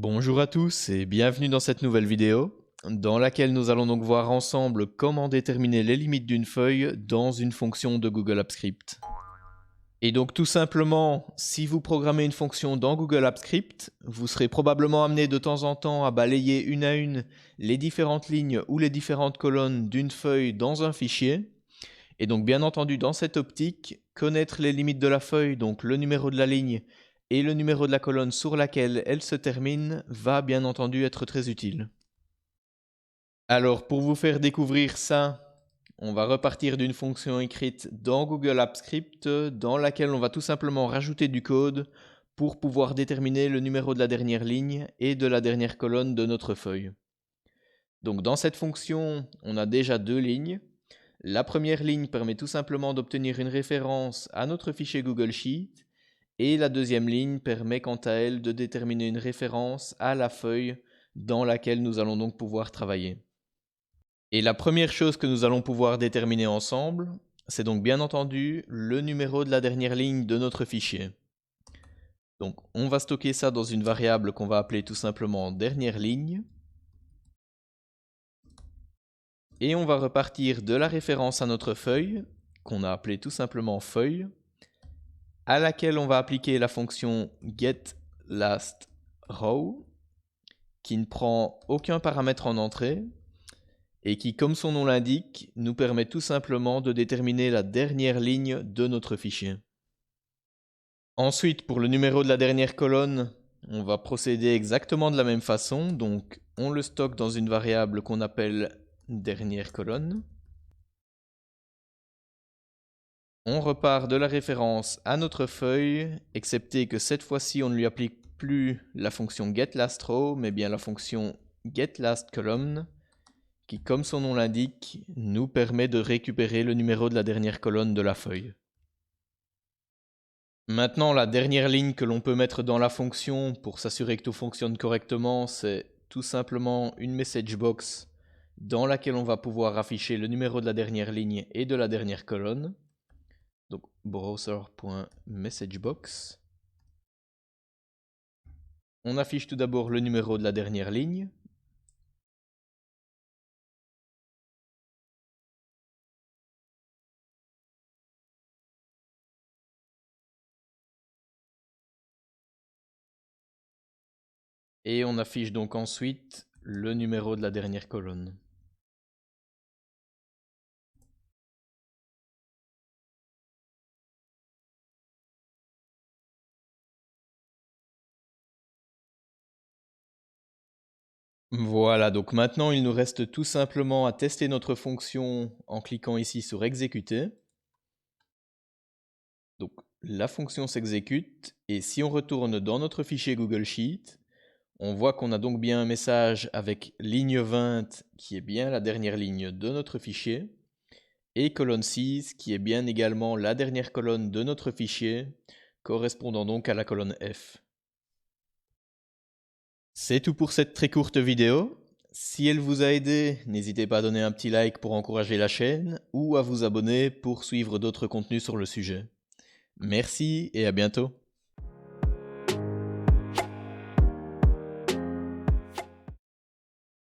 Bonjour à tous et bienvenue dans cette nouvelle vidéo, dans laquelle nous allons donc voir ensemble comment déterminer les limites d'une feuille dans une fonction de Google Apps Script. Et donc tout simplement, si vous programmez une fonction dans Google Apps Script, vous serez probablement amené de temps en temps à balayer une à une les différentes lignes ou les différentes colonnes d'une feuille dans un fichier. Et donc bien entendu, dans cette optique, connaître les limites de la feuille, donc le numéro de la ligne et le numéro de la colonne sur laquelle elle se termine, va bien entendu être très utile. Alors pour vous faire découvrir ça, on va repartir d'une fonction écrite dans Google Apps Script dans laquelle on va tout simplement rajouter du code pour pouvoir déterminer le numéro de la dernière ligne et de la dernière colonne de notre feuille. Donc dans cette fonction, on a déjà deux lignes. La première ligne permet tout simplement d'obtenir une référence à notre fichier Google Sheet et la deuxième ligne permet quant à elle de déterminer une référence à la feuille dans laquelle nous allons donc pouvoir travailler. Et la première chose que nous allons pouvoir déterminer ensemble, c'est donc bien entendu le numéro de la dernière ligne de notre fichier. Donc on va stocker ça dans une variable qu'on va appeler tout simplement dernière ligne. Et on va repartir de la référence à notre feuille, qu'on a appelée tout simplement feuille, à laquelle on va appliquer la fonction getLastRow, qui ne prend aucun paramètre en entrée, et qui, comme son nom l'indique, nous permet tout simplement de déterminer la dernière ligne de notre fichier. Ensuite, pour le numéro de la dernière colonne, on va procéder exactement de la même façon, donc on le stocke dans une variable qu'on appelle dernière colonne. On repart de la référence à notre feuille, excepté que cette fois-ci on ne lui applique plus la fonction getLastRow, mais bien la fonction getLastColumn, qui, comme son nom l'indique, nous permet de récupérer le numéro de la dernière colonne de la feuille. Maintenant, la dernière ligne que l'on peut mettre dans la fonction pour s'assurer que tout fonctionne correctement, c'est tout simplement une message box dans laquelle on va pouvoir afficher le numéro de la dernière ligne et de la dernière colonne. Donc browser.messageBox. On affiche tout d'abord le numéro de la dernière ligne. Et on affiche donc ensuite le numéro de la dernière colonne. Voilà, donc maintenant il nous reste tout simplement à tester notre fonction en cliquant ici sur exécuter. Donc la fonction s'exécute et si on retourne dans notre fichier Google Sheet, on voit qu'on a donc bien un message avec ligne 20 qui est bien la dernière ligne de notre fichier et colonne 6 qui est bien également la dernière colonne de notre fichier, correspondant donc à la colonne F. C'est tout pour cette très courte vidéo. Si elle vous a aidé, n'hésitez pas à donner un petit like pour encourager la chaîne ou à vous abonner pour suivre d'autres contenus sur le sujet. Merci et à bientôt.